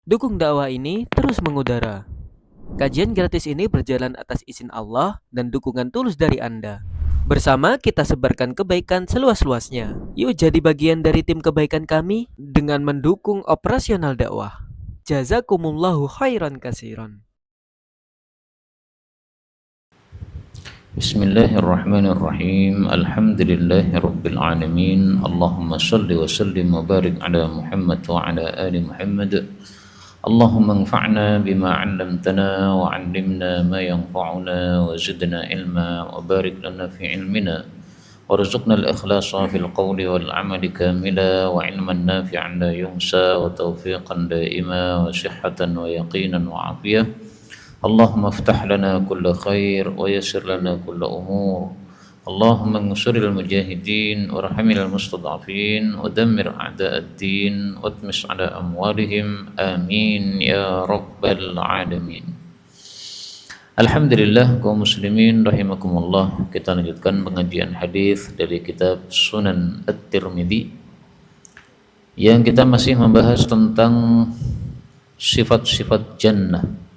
Dukung dakwah ini terus mengudara. Kajian gratis ini berjalan atas izin Allah dan dukungan tulus dari Anda. Bersama kita sebarkan kebaikan seluas-luasnya. Yuk jadi bagian dari tim kebaikan kami dengan mendukung operasional dakwah. Jazakumullahu khairan kasiran. Bismillahirrahmanirrahim. Alhamdulillahirabbil alamin. Allahumma shalli wa sallim wa barik ala Muhammad wa ala ali Muhammad. Allahumma anfa'na bima 'allamtana wa 'allimna ma yanfa'una wa zidna ilma wa barik lana fi ilmina warzuqna al-ikhlasa fil qawli wal 'amali kamila wa 'ilman nafi'an la yunsa wa tawfiqan daima wa sihhatan wa yaqinan wa 'afiyah. Allahumma aftah lana kulla khair wa yassir lana kulla umur. Allahumma ansuril mujahidin warhamil mustad'afin wa dammir a'da'ad-din wa tmis 'ala amwalihim. Amin ya rabbal alamin. Alhamdulillah kaum muslimin rahimakumullah. Kita lanjutkan pengajian hadis dari kitab Sunan At-Tirmidzi yang kita masih membahas tentang sifat-sifat jannah.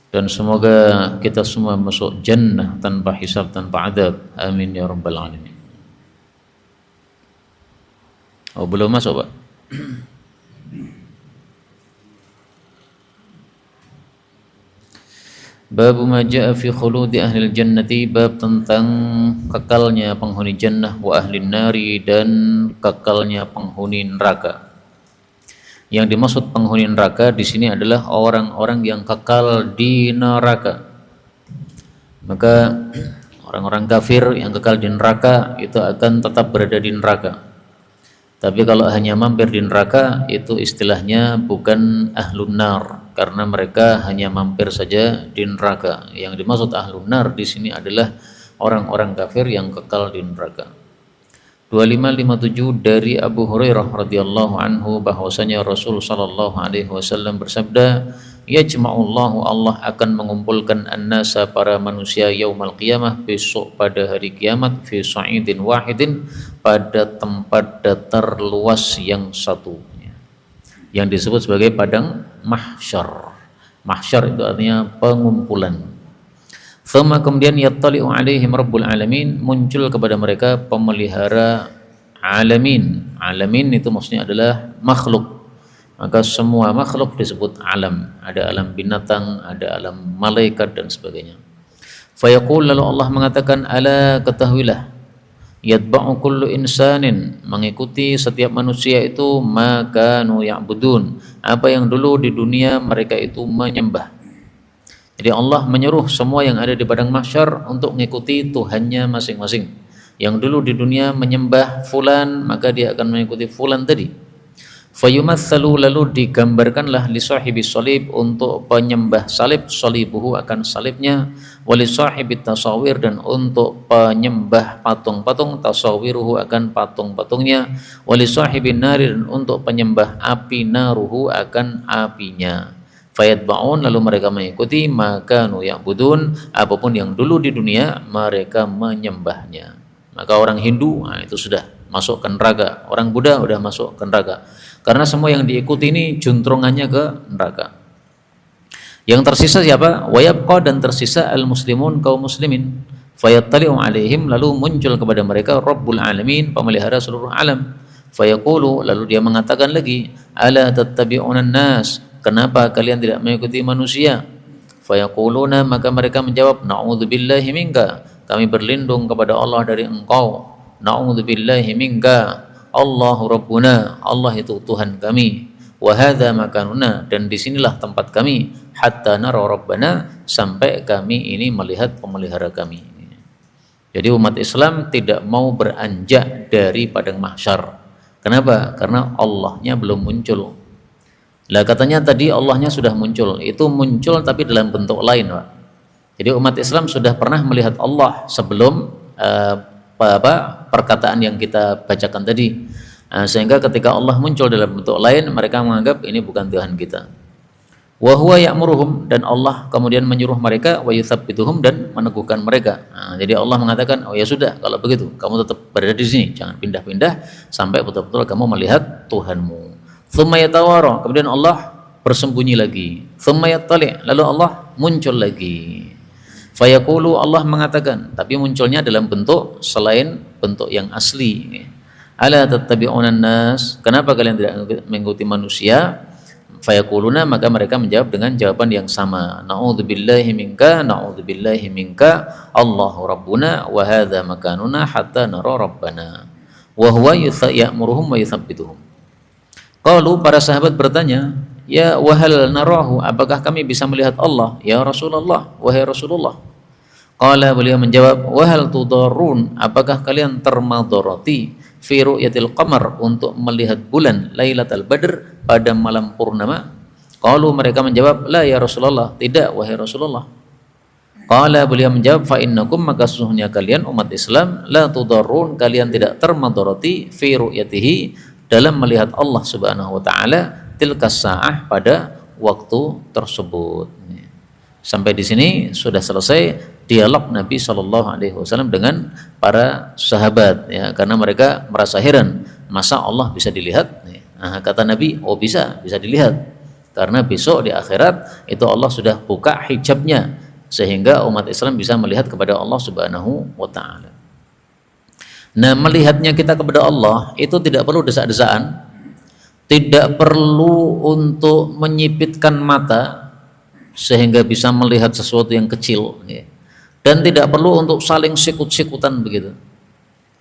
Dan semoga kita semua masuk jannah tanpa hisab, tanpa adab. Amin ya rabbal alamin. Oh, belum masuk, Pak? Bab ma jaa fi khuludi ahli jannati, bab tentang kekalnya penghuni jannah, wa ahli nari, dan kekalnya penghuni neraka. Yang dimaksud penghuni neraka di sini adalah orang-orang yang kekal di neraka. Maka orang-orang kafir yang kekal di neraka itu akan tetap berada di neraka. Tapi kalau hanya mampir di neraka itu istilahnya bukan ahlun nar, karena mereka hanya mampir saja di neraka. Yang dimaksud ahlun nar di sini adalah orang-orang kafir yang kekal di neraka. 2557 dari Abu Hurairah radhiyallahu anhu bahwasanya Rasul sallallahu alaihi wasallam bersabda, yajma'ullahu, Allah akan mengumpulkan an-nasa, para manusia, yaumal qiyamah, besok pada hari kiamat, fi sa'idin wahidin, pada tempat datar luas yang satu, yang disebut sebagai padang mahsyar. Mahsyar itu artinya pengumpulan. Thumma, kemudian yattali'u alaihim rabbul alamin, muncul kepada mereka pemelihara alamin. Alamin itu maksudnya adalah makhluk. Maka semua makhluk disebut alam. Ada alam binatang, ada alam malaikat dan sebagainya. Fayaqul, lalu Allah mengatakan, ala, ketahuilah, yatba'u kullu insanin, mengikuti setiap manusia itu, makanu ya'budun, apa yang dulu di dunia mereka itu menyembah. Jadi Allah menyuruh semua yang ada di padang mahsyar untuk mengikuti Tuhannya masing-masing. Yang dulu di dunia menyembah fulan, maka dia akan mengikuti fulan tadi. Fayumatsalu, lalu digambarkanlah li sahibi salib, untuk penyembah salib, salibuhu, akan salibnya, wali sahibi tasawir, dan untuk penyembah patung-patung, tasawiruhu, akan patung-patungnya, wali sahibi nari, dan untuk penyembah api, naruhu, akan apinya. Fayatba'un, lalu mereka mengikuti, maka ya'budun, apapun yang dulu di dunia mereka menyembahnya. Maka orang Hindu, itu sudah masuk ke neraka. Orang Buddha sudah masuk ke neraka. Karena semua yang diikuti ini juntrungannya ke neraka. Yang tersisa siapa? Wa yabqa, dan tersisa al-muslimun, kaum muslimin. Fayattali'u alaihim, lalu muncul kepada mereka Rabbul alamin, pemelihara seluruh alam. Fayaqulu, lalu dia mengatakan lagi, ala tattabi'unan nas, kenapa kalian tidak mengikuti manusia? Fayaquluna, maka mereka menjawab, na'udzubillahi minka, kami berlindung kepada Allah dari engkau. Na'udzubillahi minka, Allahu Rabbuna, Allah itu Tuhan kami. Wa hadza makanuna, dan disinilah tempat kami. Hatta nara Rabbana, sampai kami ini melihat pemelihara kami. Jadi umat Islam tidak mau beranjak dari padang mahsyar. Kenapa? Karena Allahnya belum muncul. Lah katanya tadi Allahnya sudah muncul, itu muncul tapi dalam bentuk lain, Pak. Jadi umat Islam sudah pernah melihat Allah sebelum perkataan yang kita bacakan tadi. Sehingga ketika Allah muncul dalam bentuk lain, mereka menganggap ini bukan Tuhan kita. Wa huwa ya'muruhum, dan Allah kemudian menyuruh mereka, wa yutsabbituhum, dan meneguhkan mereka. Jadi Allah mengatakan, oh ya sudah, kalau begitu kamu tetap berada di sini, jangan pindah-pindah sampai betul-betul kamu melihat Tuhanmu. Tsumma yatawara, kemudian Allah bersembunyi lagi. Tsumma yattali', lalu Allah muncul lagi. Fayaqulu, Allah mengatakan, tapi munculnya dalam bentuk selain bentuk yang asli. Ala tattabi'unan nas, kenapa kalian tidak mengikuti manusia? Fayaquluna, maka mereka menjawab dengan jawaban yang sama. Na'udzubillahi minka, na'udzubillahi minka, Allahu rabbuna wa hadza makanuna hatta nara rabbana. Wa huwa ya'muruhum wa yuthabbituhum. Qalu, para sahabat bertanya, ya wahal narahu, apakah kami bisa melihat Allah ya Rasulullah, wahai Rasulullah? Qala, beliau menjawab, wahal tudarrun, apakah kalian termadarati fi ru'yatil qamar, untuk melihat bulan Lailatul Badr pada malam purnama? Qalu, mereka menjawab, la ya Rasulullah, tidak wahai Rasulullah. Qala, beliau menjawab, fa innakum, maka sesungguhnya kalian umat Islam, la tudarrun, kalian tidak termadarati fi ru'yatihi, dalam melihat Allah Subhanahu wa taala, tilkas sa'ah, pada waktu tersebut. Sampai di sini sudah selesai dialog Nabi Shallallahu Alaihi Wasallam dengan para sahabat, ya, karena mereka merasa heran, masa Allah bisa dilihat? Nah, kata Nabi, oh bisa dilihat, karena besok di akhirat itu Allah sudah buka hijabnya, sehingga umat Islam bisa melihat kepada Allah Subhanahu wa taala. Nah, melihatnya kita kepada Allah itu tidak perlu desak-desakan, tidak perlu untuk menyipitkan mata sehingga bisa melihat sesuatu yang kecil, ya. Dan tidak perlu untuk saling sikut-sikutan begitu.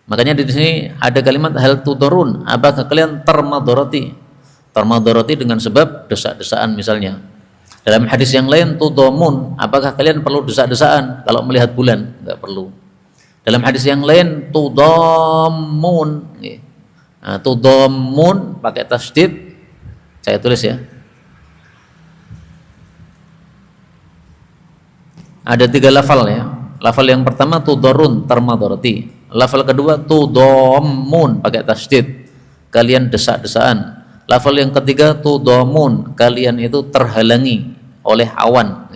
Makanya di sini ada kalimat hal tudarun, apakah kalian termadarati? Termadarati dengan sebab desak-desakan misalnya. Dalam hadis yang lain tudamun, apakah kalian perlu desak-desakan kalau melihat bulan? Enggak perlu. Dalam hadis yang lain tudamun, ya. Nah, tudamun pakai tasdid, saya tulis ya. Ada 3 lafal ya. Lafal yang pertama tudarun, termadarati. Lafal kedua tudamun pakai tasdid, kalian desak-desakan. Lafal yang ketiga tudamun, kalian itu terhalangi oleh awan.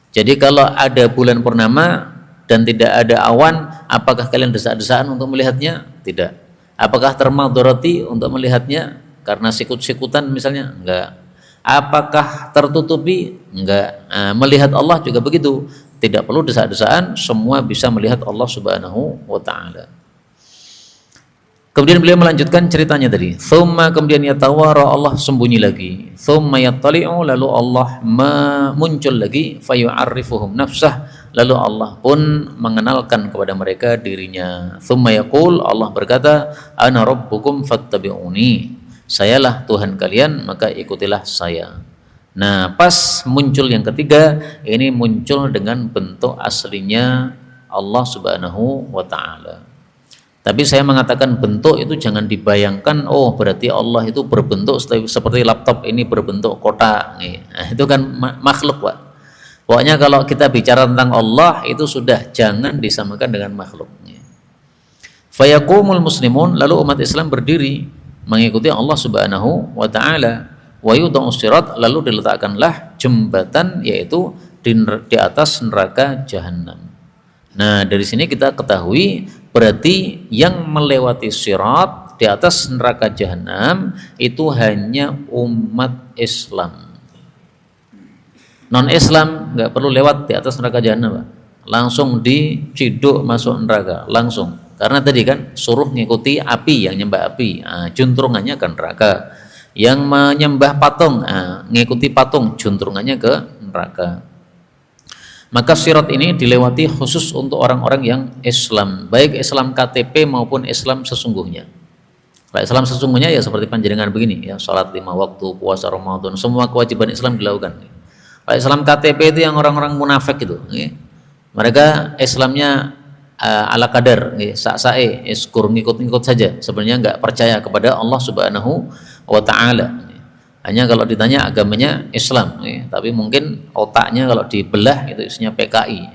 Jadi kalau ada bulan purnama dan tidak ada awan, apakah kalian desak-desakan untuk melihatnya? Tidak. Apakah termadarati untuk melihatnya karena sikut-sikutan misalnya? Enggak. Apakah tertutupi? Enggak. Nah, melihat Allah juga begitu, tidak perlu desak-desakan, semua bisa melihat Allah Subhanahu wa taala. Kemudian beliau melanjutkan ceritanya tadi. Tsumma, kemudian yatawara, Allah sembunyi lagi. Tsumma yattali'u, lalu Allah muncul lagi. Fayu'arrifuhum nafsah, lalu Allah pun mengenalkan kepada mereka dirinya. Tsumma yaqul, Allah berkata, ana rabbukum fattabi'uni, sayalah Tuhan kalian, maka ikutilah saya. Nah, pas muncul yang ketiga, ini muncul dengan bentuk aslinya Allah Subhanahu wa ta'ala. Tapi saya mengatakan bentuk itu jangan dibayangkan, oh berarti Allah itu berbentuk seperti laptop ini berbentuk kotak. Nah, itu kan makhluk, Pak. Pokoknya kalau kita bicara tentang Allah itu sudah jangan disamakan dengan makhluk. Fayaqumul muslimun, lalu umat Islam berdiri mengikuti Allah Subhanahu wa ta'ala. Wa yudha'u sirat, lalu diletakkanlah jembatan, yaitu di atas neraka jahanam. Nah, dari sini kita ketahui berarti yang melewati sirat di atas neraka jahanam itu hanya umat Islam. Non-Islam nggak perlu lewat di atas neraka jahanam, Pak. Langsung diciduk masuk neraka langsung. Karena tadi kan suruh ngikuti api, yang nyembah api, juntrungannya ke neraka. Yang menyembah patung, ngikuti patung, juntrungannya ke neraka. Maka sirat ini dilewati khusus untuk orang-orang yang Islam, baik Islam KTP maupun Islam sesungguhnya. Kalau Islam sesungguhnya ya seperti panjenengan begini, ya, salat 5 waktu, puasa Ramadan, semua kewajiban Islam dilakukan. Kalau Islam KTP itu yang orang-orang munafik itu, ya. Mereka Islamnya ala kadar, sak-sae, ngikut-ngikut saja, sebenarnya nggak percaya kepada Allah Subhanahu wa ta'ala. Hanya kalau ditanya agamanya Islam, tapi mungkin otaknya kalau dibelah itu isinya PKI.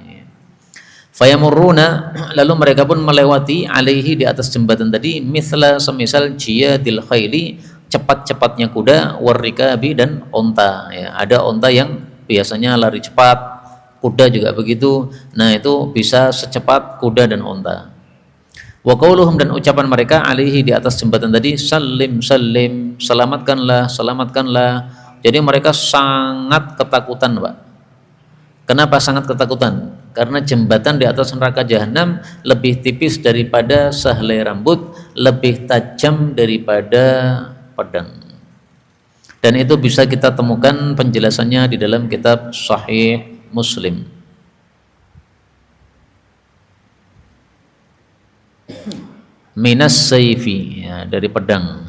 Fayamurruna, lalu mereka pun melewati alaihi, di atas jembatan tadi, mithla, semisal jiyadil khaili, cepat-cepatnya kuda, warrikabi, dan onta. Ya, ada onta yang biasanya lari cepat, kuda juga begitu. Nah, itu bisa secepat kuda dan onta. Wa qauluhum, dan ucapan mereka alaihi, di atas jembatan tadi, salim salim, selamatkanlah selamatkanlah. Jadi mereka sangat ketakutan, Pak. Kenapa sangat ketakutan? Karena jembatan di atas neraka jahanam lebih tipis daripada sehelai rambut, lebih tajam daripada pedang. Dan itu bisa kita temukan penjelasannya di dalam kitab Sahih Muslim. Minas sayfi, ya, dari pedang.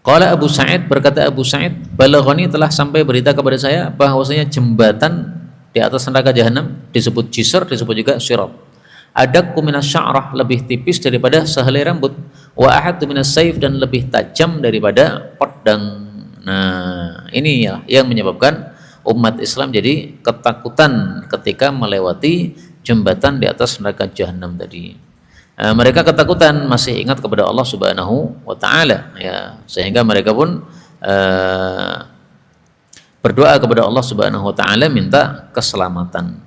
Qala Abu Sa'id, berkata Abu Sa'id, balaghani, telah sampai berita kepada saya bahwasanya jembatan di atas neraka jahanam disebut jisr, disebut juga sirat. Adakku minas sya'rah, lebih tipis daripada sehelai rambut, wa ahaddu minas sayf, dan lebih tajam daripada pedang. Nah, ini ya yang menyebabkan umat Islam jadi ketakutan ketika melewati jembatan di atas neraka jahanam tadi. Mereka ketakutan, masih ingat kepada Allah Subhanahu wa taala, ya, sehingga mereka pun berdoa kepada Allah Subhanahu wa taala minta keselamatan.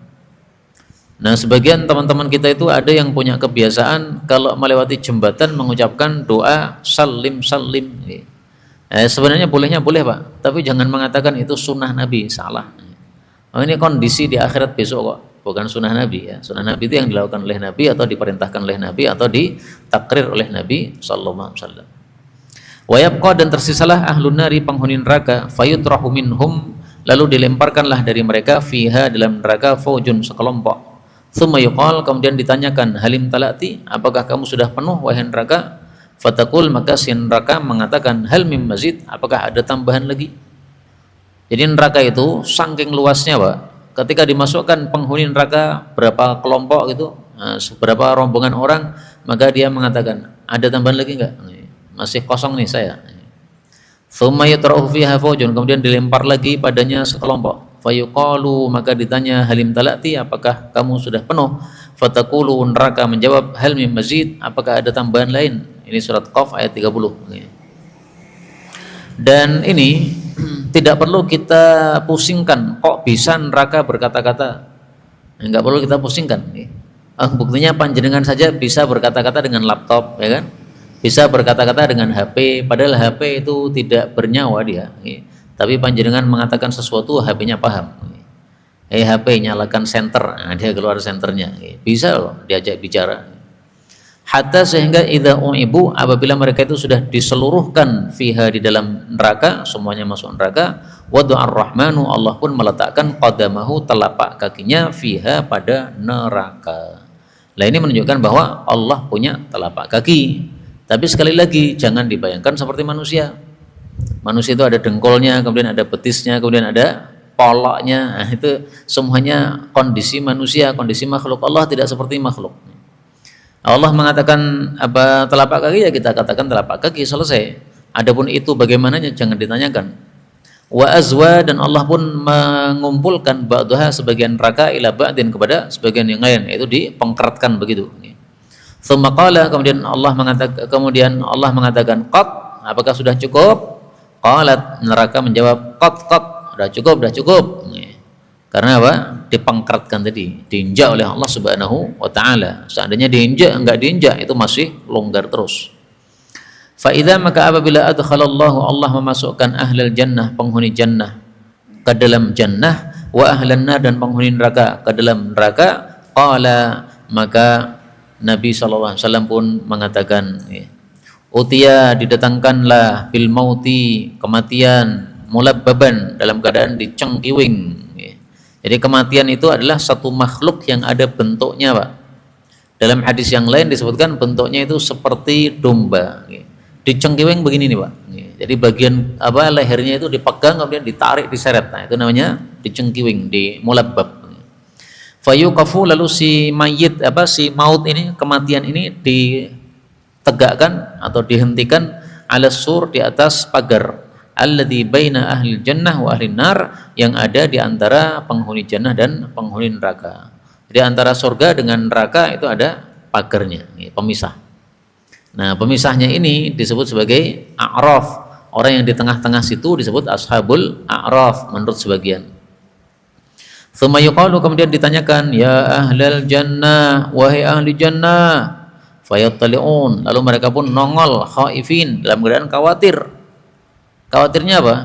Nah, sebagian teman-teman kita itu ada yang punya kebiasaan kalau melewati jembatan mengucapkan doa salim salim. Sebenarnya boleh Pak, tapi jangan mengatakan itu sunnah Nabi, salah. Ini kondisi di akhirat besok kok, bukan sunnah Nabi ya. Sunnah Nabi itu yang dilakukan oleh Nabi atau diperintahkan oleh Nabi atau ditakrir oleh Nabi sallallahu alaihi wasallam. Wa yabqa, dan tersisalah ahlun nari, penghuni neraka, fayutrahu minhum, lalu dilemparkanlah dari mereka, fiha, dalam neraka, faujun, sekelompok. Tsumma yuqal, kemudian ditanyakan, halim talati, apakah kamu sudah penuh wahai neraka? Fatakul, maka si neraka mengatakan, hal mim mazid, apakah ada tambahan lagi? Jadi neraka itu saking luasnya, Pak, ketika dimasukkan penghuni neraka berapa kelompok gitu, seberapa rombongan orang, maka dia mengatakan, ada tambahan lagi enggak? Masih kosong nih saya. Tsumma yatrahu fiha faujun, kemudian dilempar lagi padanya sekelompok. Fayuqalu, maka ditanya, halim talati, apakah kamu sudah penuh? Fatakulu, neraka menjawab, hal mim mazid, apakah ada tambahan lain? Ini surat Qaf ayat 30. Dan ini tidak perlu kita pusingkan, kok bisa neraka berkata-kata. Enggak perlu kita pusingkan. Buktinya panjenengan saja bisa berkata-kata dengan laptop, ya kan? Bisa berkata-kata dengan HP, padahal HP itu tidak bernyawa dia. Tapi panjenengan mengatakan sesuatu, HP-nya paham. HP nyalakan senter, dia keluar senternya. Bisa loh diajak bicara. Hatta, sehingga idza uibu, apabila mereka itu sudah diseluruhkan fiha, di dalam neraka, semuanya masuk neraka, wada'ar rahmanu, Allah pun meletakkan qadamahu, telapak kakinya, fiha, pada neraka. Nah, ini menunjukkan bahwa Allah punya telapak kaki. Tapi sekali lagi jangan dibayangkan seperti manusia. Manusia itu ada dengkulnya, kemudian ada betisnya, kemudian ada poloknya. Nah, itu semuanya kondisi manusia, kondisi makhluk. Allah tidak seperti makhluk. Allah mengatakan apa telapak kaki, ya kita katakan telapak kaki, selesai. Adapun itu bagaimananya jangan ditanyakan. Wa azwa, dan Allah pun mengumpulkan ba'daha, sebagian neraka, ila ba'din, kepada sebagian yang lain, yaitu dipengkeratkan begitu. Tsumma qala, kemudian Allah mengatakan qad, apakah sudah cukup? Qalat, neraka menjawab qad, sudah cukup. Karena apa? Dipengkeratkan tadi, diinjak oleh Allah Subhanahu wa taala. Seandainya enggak diinjak, itu masih longgar terus. Fa idza, maka apabila adkhalallahu, Allah memasukkan ahlal jannah, penghuni jannah, ke dalam jannah, wa ahlan nar, dan penghuni neraka ke dalam neraka, qala, maka Nabi sallallahu alaihi wasallam pun mengatakan, utia, didatangkanlah, bil mauti, kematian, mulabbaban, dalam keadaan dicengkiwing. Jadi kematian itu adalah satu makhluk yang ada bentuknya, Pak. Dalam hadis yang lain disebutkan bentuknya itu seperti domba. Dicengkiwing begini nih, Pak. Jadi bagian lehernya itu dipegang, kemudian ditarik, diseret. Nah, itu namanya dicengkiwing, di mulabbab. Fayuqafu, lalu si mayit, si maut ini, kematian ini ditegakkan atau dihentikan, ala sur, di atas pagar, alladzi baina ahli jannah wa ahli nar, yang ada di antara penghuni jannah dan penghuni neraka. Jadi antara surga dengan neraka itu ada pagarnya, pemisah. Nah, pemisahnya ini disebut sebagai a'raf. Orang yang di tengah-tengah situ disebut ashabul a'raf menurut sebagian. Tsumma yuqalu, kemudian ditanyakan, ya ahlal jannah, wahai ahli jannah. Fayattali'un, lalu mereka pun nongol khaifin, dalam keadaan khawatir. Khawatirnya apa?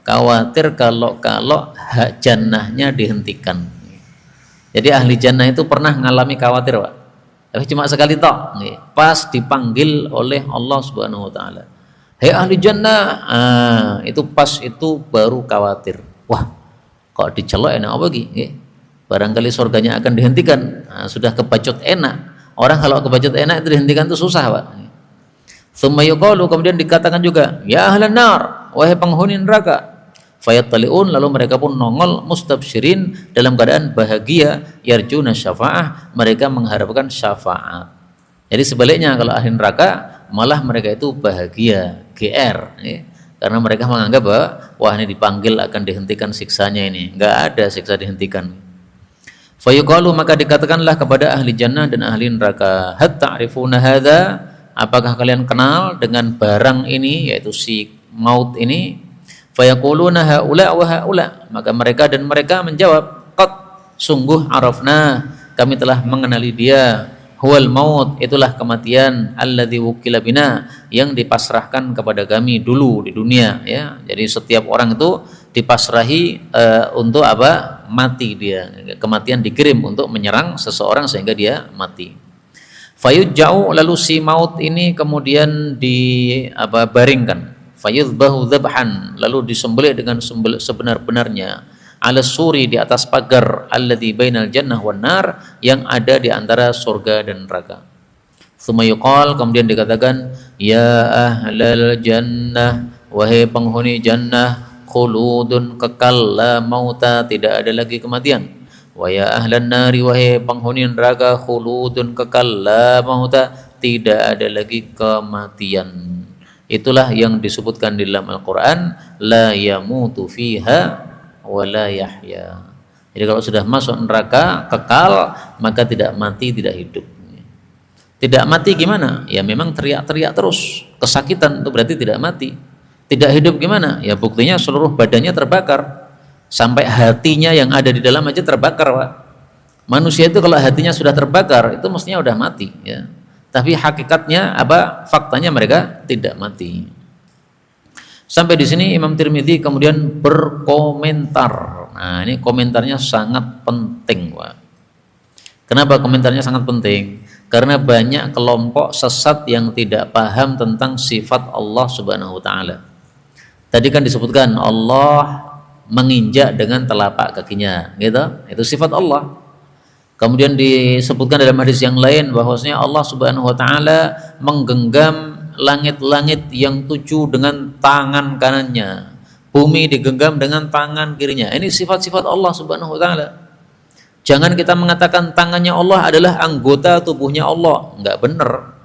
Khawatir kalau hak jannahnya dihentikan. Jadi ahli jannah itu pernah ngalami khawatir, Pak. Tapi cuma sekali tok, pas dipanggil oleh Allah Subhanahu wa taala. Hei ahli jannah, itu pas itu baru khawatir. Wah, kok dicelok enak apa lagi? Barangkali surganya akan dihentikan. Sudah kebacut enak. Orang kalau kebacut enak itu dihentikan itu susah, Pak. Tsumma yuqalu, kemudian dikatakan juga, ya ahlan nar, wahai penghuni neraka. Fayattali'un, lalu mereka pun nongol mustabsyirin, dalam keadaan bahagia, yarjuna syafa'ah, mereka mengharapkan syafaat. Jadi sebaliknya, kalau ahli neraka malah mereka itu bahagia, GR, karena mereka menganggap bahwa wah ini dipanggil akan dihentikan siksanya ini. Enggak ada siksa dihentikan. Fayuqalu, maka dikatakanlah kepada ahli jannah dan ahli neraka, hal ta'rifuna hadza, apakah kalian kenal dengan barang ini, yaitu si maut ini? Fayaquluna haula wa haula, maka mereka dan mereka menjawab, qad, sungguh arafna, kami telah mengenali dia, huwal maut, itulah kematian, alladzi wukila bina, yang dipasrahkan kepada kami dulu di dunia, ya. Jadi setiap orang itu dipasrahi untuk apa? Mati dia. Kematian dikirim untuk menyerang seseorang sehingga dia mati. Fayujja'u, lalu si maut ini kemudian baringkan. Fayudbahu dzabhan, lalu disembelih dengan sebenar-benarnya, ala suri, di atas pagar, alladzi bainal jannah wan nar, yang ada di antara surga dan neraka. Tsumma yuqal, kemudian dikatakan, ya ahlal jannah, wahai penghuni jannah, khuludun, kekal, la mauta, tidak ada lagi kematian. Wa ya ahlan nari, wahai penghuni neraka, khuludun, kekal, la mauta, tidak ada lagi kematian. Itulah yang disebutkan di dalam Al-Quran, la yamutu fiha wa la yahya. Jadi kalau sudah masuk neraka kekal, maka tidak mati, tidak hidup. Tidak mati gimana? Ya memang teriak-teriak terus, kesakitan, itu berarti tidak mati. Tidak hidup gimana? Ya buktinya seluruh badannya terbakar, sampai hatinya yang ada di dalam aja terbakar, Pak. Manusia itu kalau hatinya sudah terbakar, itu mestinya udah mati, ya. Tapi hakikatnya apa? Faktanya mereka tidak mati. Sampai di sini Imam Tirmidzi kemudian berkomentar. Nah, ini komentarnya sangat penting, Pak. Kenapa komentarnya sangat penting? Karena banyak kelompok sesat yang tidak paham tentang sifat Allah Subhanahu wa taala. Tadi kan disebutkan Allah menginjak dengan telapak kakinya, gitu. Itu sifat Allah. Kemudian disebutkan dalam hadis yang lain bahwasanya Allah Subhanahu wa taala menggenggam langit-langit yang 7 dengan tangan kanannya. Bumi digenggam dengan tangan kirinya. Ini sifat-sifat Allah Subhanahu wa taala. Jangan kita mengatakan tangannya Allah adalah anggota tubuhnya Allah. Enggak benar.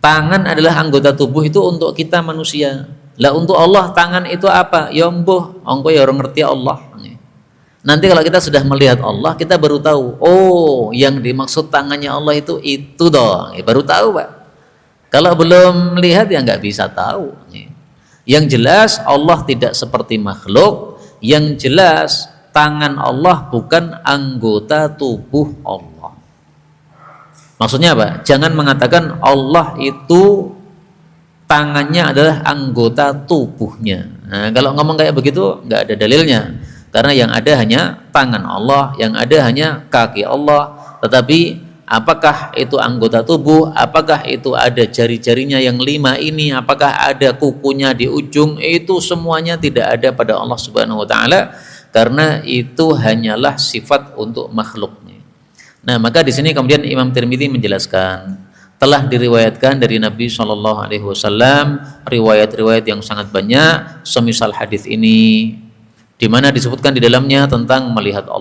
Tangan adalah anggota tubuh itu untuk kita manusia. Lah untuk Allah tangan itu apa? Ya mbuh, engko ya orang ngerti Allah. Nanti kalau kita sudah melihat Allah, kita baru tahu, oh yang dimaksud tangannya Allah itu dong, ya, baru tahu, Pak. Kalau belum melihat ya nggak bisa tahu. Yang jelas Allah tidak seperti makhluk, yang jelas tangan Allah bukan anggota tubuh Allah. Maksudnya apa? Jangan mengatakan Allah itu tangannya adalah anggota tubuhnya. Nah, kalau ngomong kayak begitu nggak ada dalilnya. Karena yang ada hanya tangan Allah, yang ada hanya kaki Allah. Tetapi apakah itu anggota tubuh, apakah itu ada jari-jarinya yang 5 ini, apakah ada kukunya di ujung, itu semuanya tidak ada pada Allah Subhanahu wa taala, karena itu hanyalah sifat untuk makhluknya. Nah, maka di sini kemudian Imam Tirmidzi menjelaskan, telah diriwayatkan dari Nabi SAW riwayat-riwayat yang sangat banyak semisal hadis ini, di mana disebutkan di dalamnya tentang melihat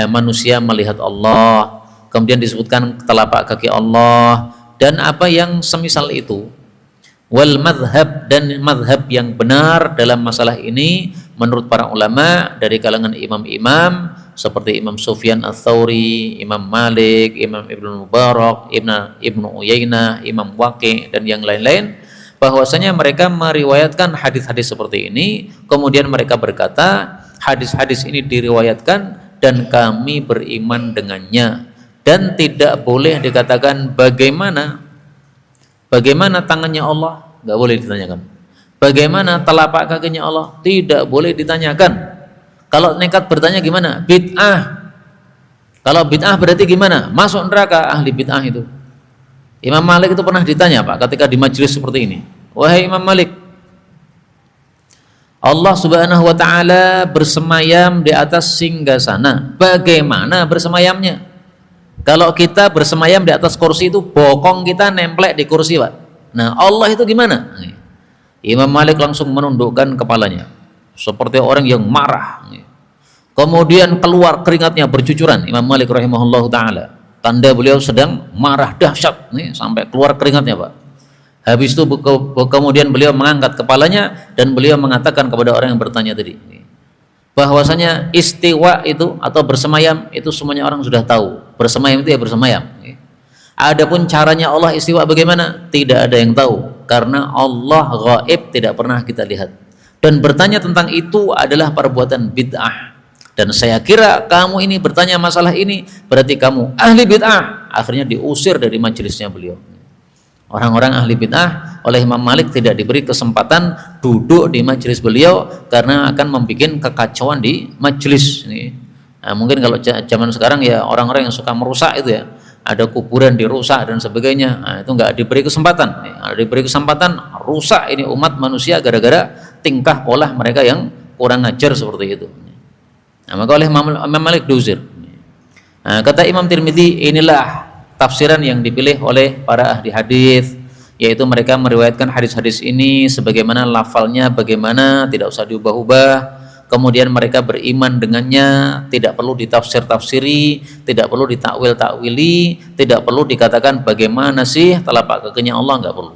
manusia melihat Allah, kemudian disebutkan telapak kaki Allah dan apa yang semisal itu. Wal madhab, dan madhab yang benar dalam masalah ini menurut para ulama dari kalangan imam-imam seperti Imam Sufyan Ats-Tsauri, Imam Malik, Imam Ibnu Mubarak, Ibnu Uyainah, Imam Waqi' dan yang lain-lain, bahwasanya mereka meriwayatkan hadis-hadis seperti ini, kemudian mereka berkata hadis-hadis ini diriwayatkan dan kami beriman dengannya, dan tidak boleh dikatakan bagaimana tangannya Allah, nggak boleh ditanyakan. Bagaimana telapak kakinya Allah, tidak boleh ditanyakan. Kalau nekat bertanya gimana? Bid'ah. Kalau bid'ah berarti gimana? Masuk neraka ahli bid'ah itu. Imam Malik itu pernah ditanya, Pak, ketika di majelis seperti ini, wahai Imam Malik, Allah Subhanahu wa taala bersemayam di atas singgasana, bagaimana bersemayamnya? Kalau kita bersemayam di atas kursi itu bokong kita nemplek di kursi, Pak. Nah, Allah itu gimana? Imam Malik langsung menundukkan kepalanya seperti orang yang marah. Kemudian keluar keringatnya bercucuran. Imam Malik rahimahullahu taala, tanda beliau sedang marah dahsyat nih, sampai keluar keringatnya, Pak. Habis itu kemudian beliau mengangkat kepalanya dan beliau mengatakan kepada orang yang bertanya tadi bahwasanya istiwa itu atau bersemayam itu semuanya orang sudah tahu. Bersemayam itu ya bersemayam. Adapun caranya Allah istiwa bagaimana? Tidak ada yang tahu, karena Allah gaib, tidak pernah kita lihat. Dan bertanya tentang itu adalah perbuatan bid'ah. Dan saya kira kamu ini bertanya masalah ini berarti kamu ahli bid'ah. Akhirnya diusir dari majelisnya beliau. Orang-orang ahli bid'ah oleh Imam Malik tidak diberi kesempatan duduk di majelis beliau karena akan membuat kekacauan di majelis. Nah, mungkin kalau zaman sekarang ya orang-orang yang suka merusak itu ya, ada kuburan dirusak dan sebagainya, nah, itu nggak diberi kesempatan. Ada diberi kesempatan rusak ini umat manusia gara-gara tingkah pola mereka yang kurang ajar seperti itu. Nah, maka oleh Imam Malik diusir. Nah, kata Imam Tirmidzi, inilah tafsiran yang dipilih oleh para ahli hadis, yaitu mereka meriwayatkan hadis-hadis ini sebagaimana lafalnya, bagaimana, tidak usah diubah-ubah. Kemudian mereka beriman dengannya, tidak perlu ditafsir-tafsiri, tidak perlu ditakwil-takwili, tidak perlu dikatakan bagaimana sih telapak kakinya Allah, nggak perlu.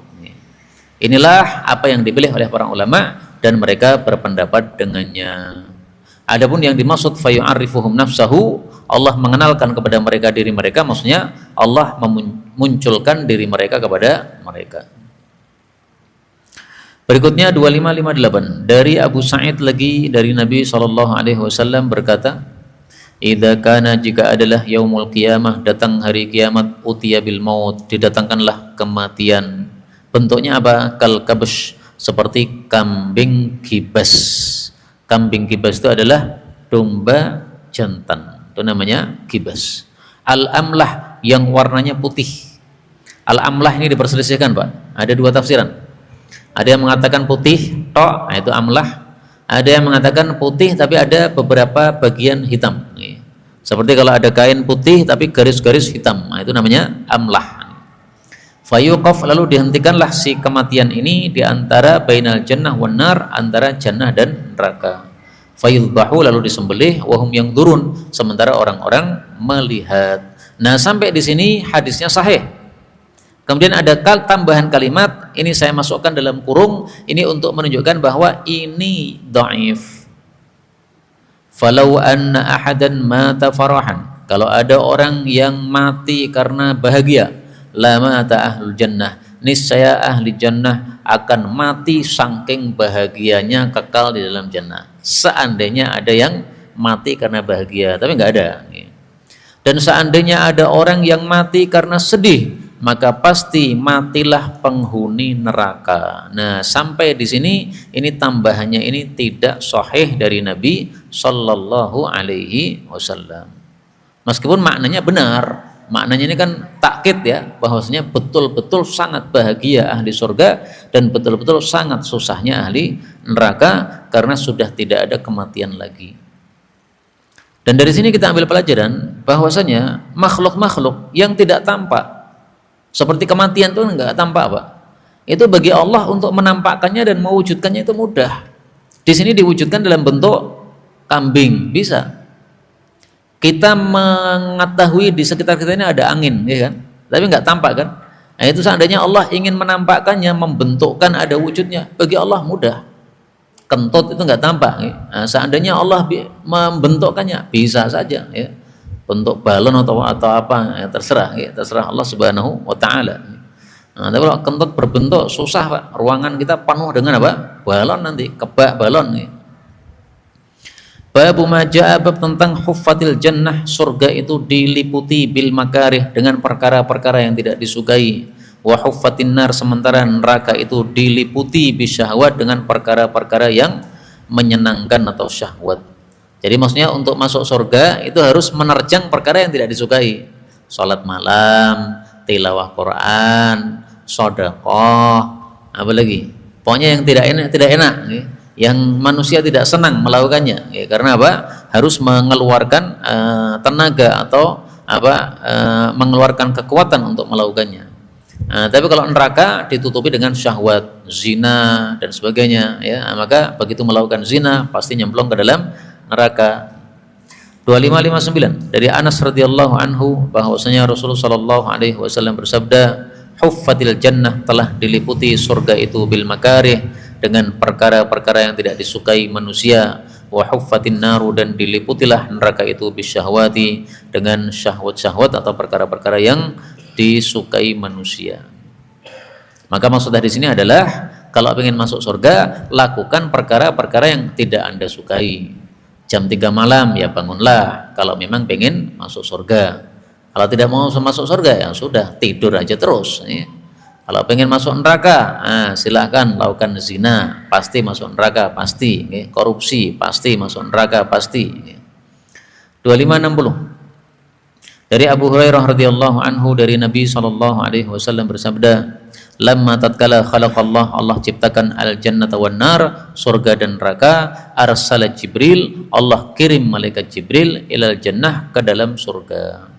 Inilah apa yang dipilih oleh para ulama dan mereka berpendapat dengannya. Adapun yang dimaksud fayu'arifuhum nafsahu, Allah mengenalkan kepada mereka diri mereka, maksudnya Allah memunculkan diri mereka kepada mereka. Berikutnya 2558 dari Abu Sa'id lagi dari Nabi SAW berkata, idza kana, jika adalah yaumul qiyamah, datang hari kiamat, utiya bil maut, didatangkanlah kematian. Bentuknya apa? Kal kabsh, seperti kambing kibas. Kambing kibas itu adalah domba jantan, itu namanya kibas. Al-amlah, yang warnanya putih. Al-amlah ini diperselisihkan, Pak, ada dua tafsiran. Ada yang mengatakan putih tok, nah itu amlah. Ada yang mengatakan putih tapi ada beberapa bagian hitam. Seperti kalau ada kain putih tapi garis-garis hitam, nah itu namanya amlah. Fayuqaf, lalu dihentikanlah si kematian ini di antara bainal jannah wan nar, antara jannah dan neraka. Fayudbahu, lalu disembelih, wahum yang durun, sementara orang-orang melihat. Nah, sampai di sini hadisnya sahih. Kemudian ada tambahan kalimat, ini saya masukkan dalam kurung, ini untuk menunjukkan bahwa ini dhaif. Falau anna ahadan mata farahan, kalau ada orang yang mati karena bahagia, la mata ahlul jannah, niscaya ahli jannah akan mati saking bahagianya kekal di dalam jannah. Seandainya ada yang mati karena bahagia, tapi nggak ada. Dan seandainya ada orang yang mati karena sedih, maka pasti matilah penghuni neraka. Nah, sampai di sini ini tambahannya ini tidak sahih dari Nabi Sallallahu Alaihi Wasallam. Meskipun maknanya benar, maknanya ini kan takkid ya, bahwasanya betul-betul sangat bahagia ahli surga dan betul-betul sangat susahnya ahli neraka karena sudah tidak ada kematian lagi. Dan dari sini kita ambil pelajaran bahwasanya makhluk-makhluk yang tidak tampak seperti kematian itu enggak tampak, Pak. Itu bagi Allah untuk menampakkannya dan mewujudkannya itu mudah. Di sini diwujudkan dalam bentuk kambing, bisa. Kita mengetahui di sekitar kita ini ada angin, ya kan? Tapi enggak tampak kan? Nah, itu seandainya Allah ingin menampakkannya, membentukkan ada wujudnya, bagi Allah mudah. Kentut itu enggak tampak. Ya. Nah, seandainya Allah membentukkannya, bisa saja, ya. Bentuk balon atau apa, ya, terserah Allah Subhanahu wa taala. Nah, tapi kalau kentut berbentuk susah, Pak. Ruangan kita penuh dengan apa? Balon, nanti kebak balon. Ya. Babu ma jaa, bab tentang huffatil jannah, surga itu diliputi bil makarih, dengan perkara-perkara yang tidak disukai. Wa huffatin nar, sementara neraka itu diliputi bisyahwat, dengan perkara-perkara yang menyenangkan atau syahwat. Jadi maksudnya untuk masuk surga itu harus menerjang perkara yang tidak disukai. Salat malam, tilawah Quran, sedekah, apa lagi? Pokoknya yang tidak enak, yang manusia tidak senang melakukannya, karena apa? Harus mengeluarkan tenaga atau mengeluarkan kekuatan untuk melakukannya. Tapi kalau neraka ditutupi dengan syahwat, zina dan sebagainya, maka begitu melakukan zina pasti nyemplung ke dalam neraka. 2559 dari Anas radhiyallahu anhu bahwasanya Rasulullah sallallahu alaihi wasallam bersabda, huffatil jannah, telah diliputi surga itu bil makarih, dengan perkara-perkara yang tidak disukai manusia. Wa huffatin naru, dan diliputilah neraka itu bisyahwati, dengan syahwat-syahwat atau perkara-perkara yang disukai manusia. Maka maksud dari sini adalah kalau ingin masuk surga, lakukan perkara-perkara yang tidak Anda sukai. Jam 3 malam ya bangunlah kalau memang pengen masuk surga. Kalau tidak mau masuk surga ya sudah, tidur aja terus. Kalau pengen masuk neraka, silahkan lakukan zina, pasti masuk neraka, pasti. Korupsi, pasti masuk neraka, pasti. 2560 dari Abu Hurairah radhiyallahu anhu dari Nabi sallallahu alaihi wasallam bersabda, lamma tatkala khalaqallah, Allah ciptakan al-jannata wan nar, surga dan neraka, arsala Jibril, Allah kirim malaikat Jibril ilal jannah, ke dalam surga.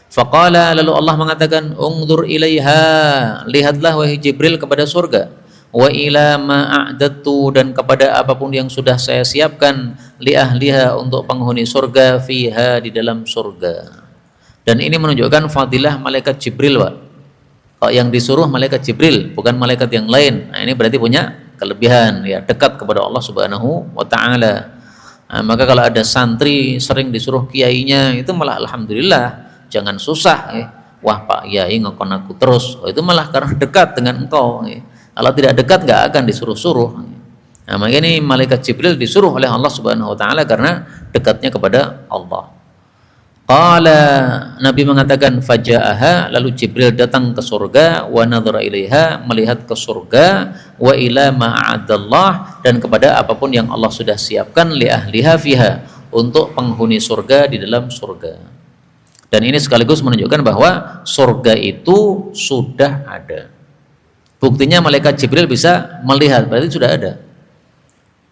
Faqala, lalu Allah mengatakan, ungdur ilaiha, lihatlah wahai Jibril kepada surga, wa ila ma a'dadtu, dan kepada apapun yang sudah saya siapkan, li ahliha, untuk penghuni surga, fiha, di dalam surga. Dan ini menunjukkan fadilah malaikat Jibril, Pak. Kalau yang disuruh malaikat Jibril, bukan malaikat yang lain. Ini berarti punya kelebihan, ya, dekat kepada Allah Subhanahu wa taala. Maka kalau ada santri sering disuruh kiainya, itu malah alhamdulillah, jangan susah, wah Pak Yai ngekon aku terus, itu malah karena dekat dengan engkau. Kalau tidak dekat nggak akan disuruh-suruh. Makanya ini malaikat Jibril disuruh oleh Allah Subhanahu wa taala karena dekatnya kepada Allah. Qala, Nabi mengatakan, faja'aha, lalu Jibril datang ke surga, wa nadhara ilaiha, melihat ke surga, wa ila ma'adallah, dan kepada apapun yang Allah sudah siapkan, li ahliha fiha, untuk penghuni surga di dalam surga. Dan ini sekaligus menunjukkan bahwa surga itu sudah ada. Buktinya malaikat Jibril bisa melihat, berarti sudah ada.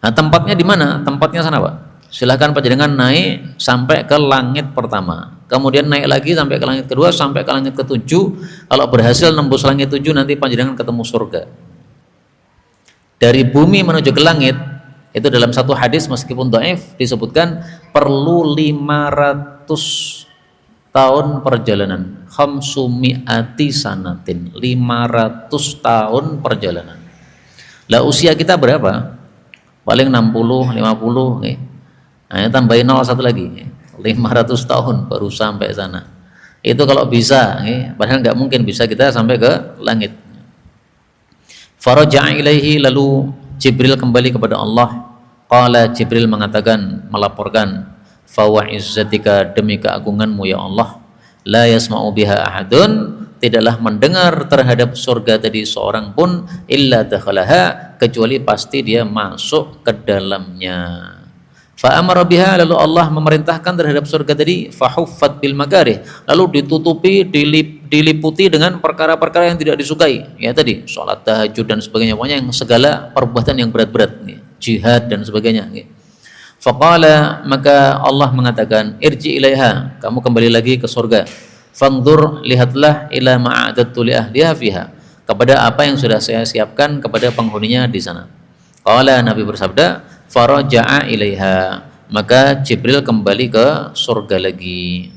Nah, tempatnya di mana? Tempatnya sana, Pak. Silahkan panjenengan naik sampai ke langit pertama, kemudian naik lagi sampai ke langit kedua, sampai ke langit ketujuh. Kalau berhasil nembus langit 7, nanti panjenengan ketemu surga. Dari bumi menuju ke langit, itu dalam satu hadis meskipun dhaif disebutkan perlu 500 tahun perjalanan, khamsumi'ati sanatin, 500 tahun perjalanan. Lah usia kita berapa? Paling 60, 50 nih. Nah, tambahin 01 lagi, 500 tahun baru sampai sana. Itu kalau bisa, padahal nggak mungkin bisa kita sampai ke langit. Faraja'a ilaihi, lalu Jibril kembali kepada Allah. Qala, Jibril mengatakan, melaporkan, fa wa izzatika, demi keagunganmu ya Allah, la yasma'u biha ahadun, tidaklah mendengar terhadap surga tadi seorang pun, illa dakhalaha, kecuali pasti dia masuk ke dalamnya. Fa amara biha, lalu Allah memerintahkan terhadap surga tadi, fa huffat bil makarih, lalu ditutupi, diliputi dengan perkara-perkara yang tidak disukai. Ya tadi, sholat tahajud dan sebagainya, pokoknya yang segala perbuatan yang berat-berat, jihad dan sebagainya. Faqala, maka Allah mengatakan, irji ilaiha, kamu kembali lagi ke surga. Fangdur, lihatlah, ila ma'adatu li ahliha fiha, kepada apa yang sudah saya siapkan kepada penghuninya di sana. Qala, Nabi bersabda, faraja'a ilaiha, maka Jibril kembali ke surga lagi.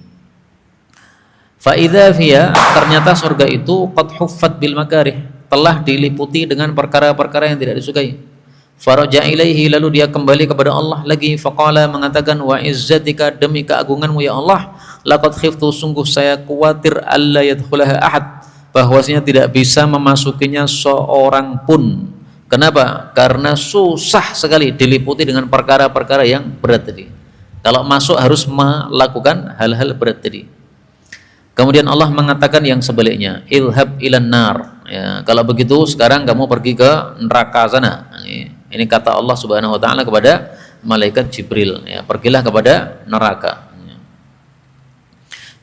Fa idza fiha, ternyata surga itu qad huffat bil makarih, telah diliputi dengan perkara-perkara yang tidak disukai. Faraja'a ilaihi, lalu dia kembali kepada Allah lagi. Faqala, mengatakan, wa izzatika, demi keagunganmu ya Allah, laqad khiftu, sungguh saya khawatir, alla yadkhulaha ahad, bahwasanya tidak bisa memasukinya seorang pun. Kenapa? Karena susah sekali diliputi dengan perkara-perkara yang berat tadi. Kalau masuk harus melakukan hal-hal berat tadi. Kemudian Allah mengatakan yang sebaliknya, ilhab ilan nar. Ya, kalau begitu sekarang kamu pergi ke neraka sana. Ini kata Allah Subhanahu wa taala kepada malaikat Jibril, ya, pergilah kepada neraka.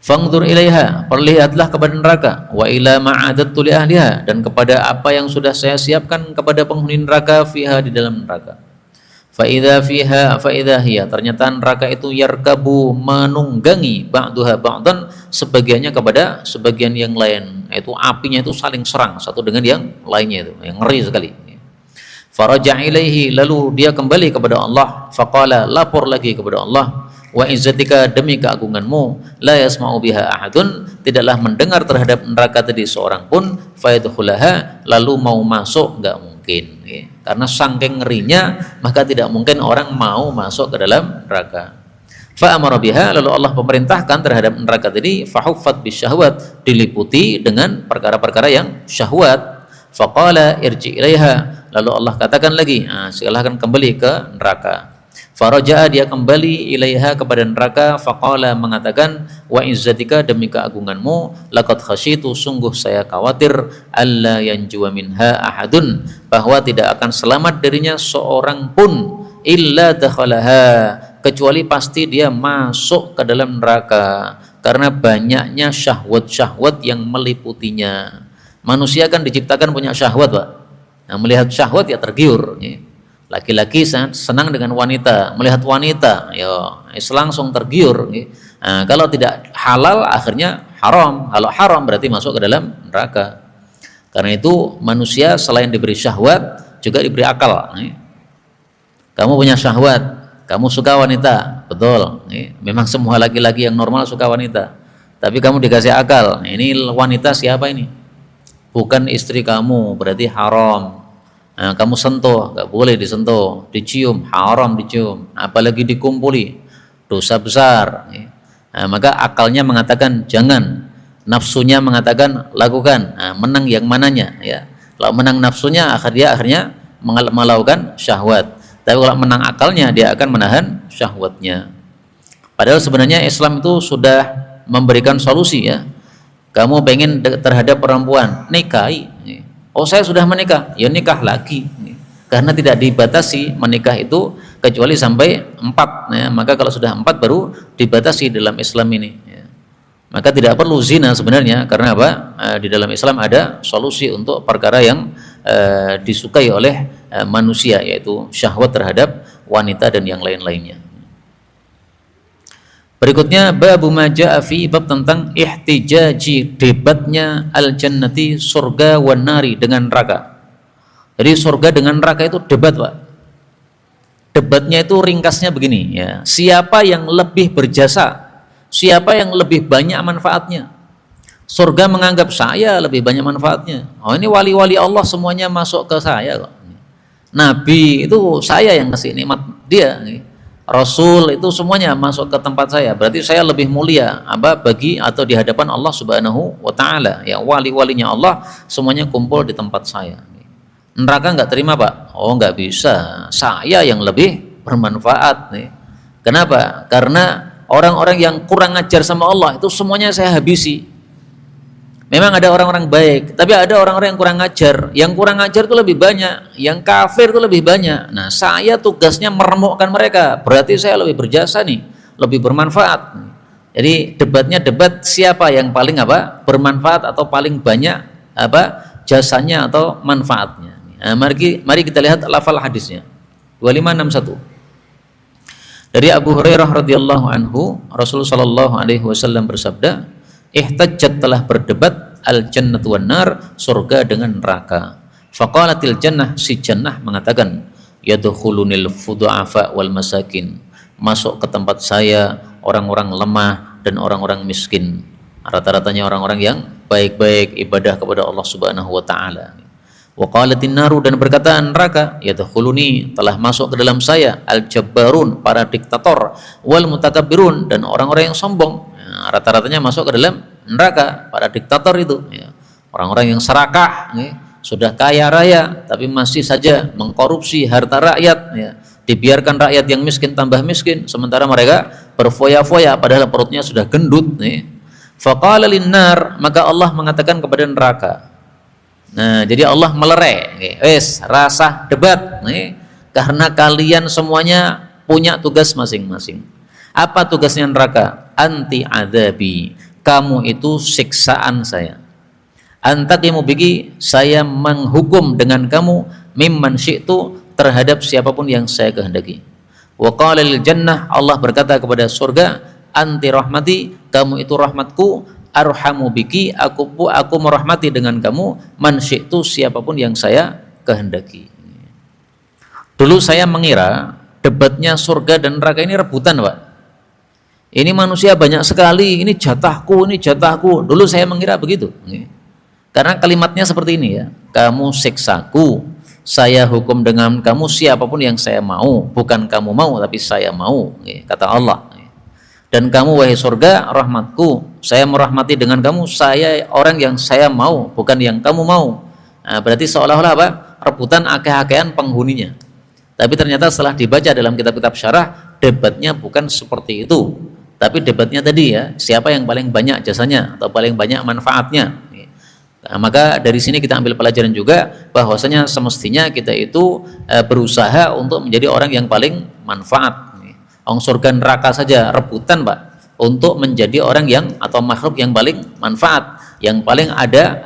Fangdur ilaiha, perlihatlah kepada neraka, wa ila ma'adattu li ahliha, dan kepada apa yang sudah saya siapkan kepada penghuni neraka fiha, di dalam neraka. Fa idza fiha fa idza hiya, ternyata neraka itu yarkabu, menunggangi ba'duha ba'dan, sebagiannya kepada sebagian yang lain, yaitu apinya itu saling serang satu dengan yang lainnya, itu yang ngeri sekali. Faraja ilaihi, lalu dia kembali kepada Allah, faqala, lapor lagi kepada Allah, wa izzatika, demi keagunganmu, la yasma'u biha ahadun, tidaklah mendengar terhadap neraka tadi seorang pun, fayadkhulaha, lalu mau masuk enggak mungkin, ya. Karena saking ngerinya maka tidak mungkin orang mau masuk ke dalam neraka. Fa amara biha, lalu Allah memerintahkan terhadap neraka tadi, fahuffat bisyahwat, diliputi dengan perkara-perkara yang syahwat. Faqala irji ilaiha, lalu Allah katakan lagi, silahkan kembali ke neraka. Faraja'a, dia kembali ilaiha, kepada neraka. Faqala, mengatakan, wa izzatika, demi keagunganmu, laqad khasyitu, sungguh saya khawatir, alla yanjuwa minha ahadun, bahwa tidak akan selamat darinya seorang pun, illa dakhalaha, kecuali pasti dia masuk ke dalam neraka, karena banyaknya syahwat-syahwat yang meliputinya. Manusia kan diciptakan punya syahwat, Pak. Nah, melihat syahwat ya tergiur. Laki-laki sangat senang dengan wanita, melihat wanita ya langsung tergiur. Nah, kalau tidak halal akhirnya haram. Kalau haram berarti masuk ke dalam neraka. Karena itu manusia selain diberi syahwat juga diberi akal. Kamu punya syahwat, kamu suka wanita, betul. Memang semua laki-laki yang normal suka wanita. Tapi kamu dikasih akal. Ini wanita siapa ini? Bukan istri kamu, berarti haram. Nah, kamu sentuh, gak boleh disentuh. Dicium, haram dicium. Apalagi dikumpuli, dosa besar. Nah, maka akalnya mengatakan jangan, nafsunya mengatakan lakukan. Nah, menang yang mananya, ya. Kalau menang nafsunya, akhirnya melakukan syahwat. Tapi kalau menang akalnya, dia akan menahan syahwatnya. Padahal sebenarnya Islam itu sudah memberikan solusi, ya. Kamu pengen terhadap perempuan, nikahi. Oh, saya sudah menikah, ya nikah lagi. Karena tidak dibatasi menikah itu kecuali sampai 4. Ya. Maka kalau sudah 4 baru dibatasi dalam Islam ini. Ya. Maka tidak perlu zina sebenarnya, karena apa? Di dalam Islam ada solusi untuk perkara yang disukai oleh manusia, yaitu syahwat terhadap wanita dan yang lain-lainnya. Berikutnya babu maja'a fi, bab tentang ihtijaji, debatnya al-jannati, surga, wan nari, dengan neraka. Jadi surga dengan neraka itu debat, Pak. Debatnya itu ringkasnya begini, ya. Siapa yang lebih berjasa? Siapa yang lebih banyak manfaatnya? Surga menganggap saya lebih banyak manfaatnya. Oh, ini wali-wali Allah semuanya masuk ke saya kok. Nabi itu saya yang kasih nikmat dia. Rasul itu semuanya masuk ke tempat saya, berarti saya lebih mulia bagi atau di hadapan Allah Subhanahu wa taala. Ya, wali-walinya Allah semuanya kumpul di tempat saya. Neraka enggak terima, Pak. Oh, enggak bisa. Saya yang lebih bermanfaat nih. Kenapa? Karena orang-orang yang kurang ajar sama Allah itu semuanya saya habisi. Memang ada orang-orang baik, tapi ada orang-orang yang kurang ajar. Yang kurang ajar itu lebih banyak, yang kafir itu lebih banyak. Nah, saya tugasnya meremukkan mereka. Berarti saya lebih berjasa nih, lebih bermanfaat. Jadi debatnya debat siapa yang paling bermanfaat atau paling banyak jasanya atau manfaatnya. Nah, mari kita lihat lafal hadisnya. 2561. Dari Abu Hurairah radhiyallahu anhu, Rasulullah sallallahu alaihi wasallam bersabda, ihtajjat, telah berdebat al-jannatu wan nar, surga dengan neraka. Faqalatil jannah, si jannah mengatakan, yadkhulunil fudu'afa wal masakin, masuk ke tempat saya orang-orang lemah dan orang-orang miskin. Rata-ratanya orang-orang yang baik-baik ibadah kepada Allah Subhanahu wa taala. Wa qalatin naru, dan berkata neraka, yadkhuluni, telah masuk ke dalam saya al-jabbarun, para diktator, wal mutakabbirun, dan orang-orang yang sombong. Rata-ratanya masuk ke dalam neraka para diktator itu, ya. Orang-orang yang serakah, ya. Sudah kaya raya tapi masih saja mengkorupsi harta rakyat, ya. Dibiarkan rakyat yang miskin tambah miskin, sementara mereka berfoya-foya padahal perutnya sudah gendut nih. Faqala linnar, maka Allah mengatakan kepada neraka. Nah, jadi Allah melerai, wes rasa debat nih, karena kalian semuanya punya tugas masing-masing. Apa tugasnya neraka? Anti adabi, kamu itu siksaan saya. Antaqimu biki, saya menghukum dengan kamu, mimman syi'tu, terhadap siapapun yang saya kehendaki. Wa qala lil jannah, Allah berkata kepada surga, anti rahmati, kamu itu rahmatku, arhamu biki, aku merahmati dengan kamu, man syi'tu, siapapun yang saya kehendaki. Dulu saya mengira debatnya surga dan neraka ini rebutan, Pak. Ini manusia banyak sekali, ini jatahku, ini jatahku. Dulu saya mengira begitu. Karena kalimatnya seperti ini ya, kamu siksaku, saya hukum dengan kamu siapapun yang saya mau, bukan kamu mau tapi saya mau, kata Allah. Dan kamu wahai surga, rahmatku, saya merahmati dengan kamu, saya orang yang saya mau, bukan yang kamu mau. Nah, berarti seolah-olah apa? Rebutan akeh-akehan penghuninya. Tapi ternyata setelah dibaca dalam kitab-kitab syarah, debatnya bukan seperti itu. Tapi debatnya tadi ya, siapa yang paling banyak jasanya atau paling banyak manfaatnya. Nah, maka dari sini kita ambil pelajaran juga bahwasanya semestinya kita itu berusaha untuk menjadi orang yang paling manfaat. Orang surga neraka saja rebutan, Pak, untuk menjadi orang yang atau makhluk yang paling manfaat, yang paling ada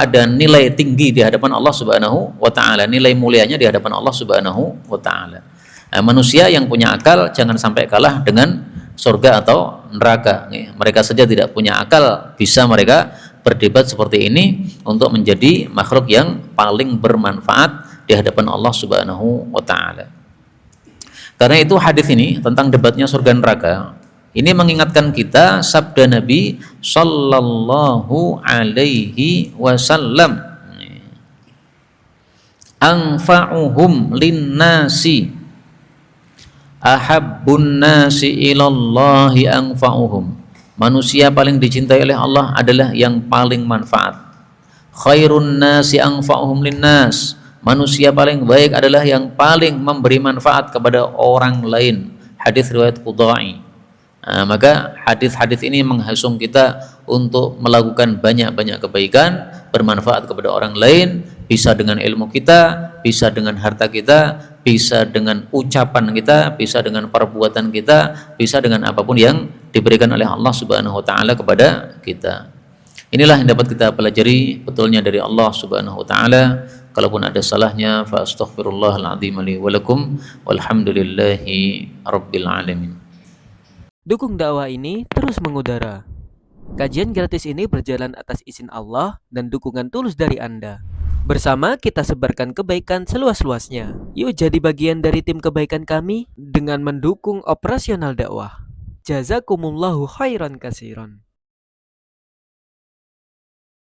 ada nilai tinggi di hadapan Allah Subhanahu wa taala, nilai mulianya di hadapan Allah Subhanahu wa taala. Nah, manusia yang punya akal jangan sampai kalah dengan surga atau neraka. Mereka saja tidak punya akal, bisa mereka berdebat seperti ini untuk menjadi makhluk yang paling bermanfaat di hadapan Allah Subhanahu wa taala. Karena itu hadis ini tentang debatnya surga neraka ini mengingatkan kita sabda Nabi sallallahu alaihi wasallam, anfa'uhum linnasi ahabbun nasi ilallahi anfa'uhum. Manusia paling dicintai oleh Allah adalah yang paling manfaat. Khairun nasi anfa'uhum linnas. Manusia paling baik adalah yang paling memberi manfaat kepada orang lain. Hadis riwayat Qudai. Nah, maka hadis-hadis ini menghasung kita untuk melakukan banyak-banyak kebaikan, bermanfaat kepada orang lain, bisa dengan ilmu kita, bisa dengan harta kita, bisa dengan ucapan kita, bisa dengan perbuatan kita, bisa dengan apapun yang diberikan oleh Allah Subhanahu wa taala kepada kita. Inilah yang dapat kita pelajari betulnya dari Allah Subhanahu wa taala. Kalaupun ada salahnya, fa astaghfirullahal azim li wa lakum walhamdulillahi rabbil alamin. Dukung dakwah ini terus mengudara. Kajian gratis ini berjalan atas izin Allah dan dukungan tulus dari Anda. Bersama kita sebarkan kebaikan seluas-luasnya. Yuk jadi bagian dari tim kebaikan kami dengan mendukung operasional dakwah. Jazakumullahu khairan katsiran.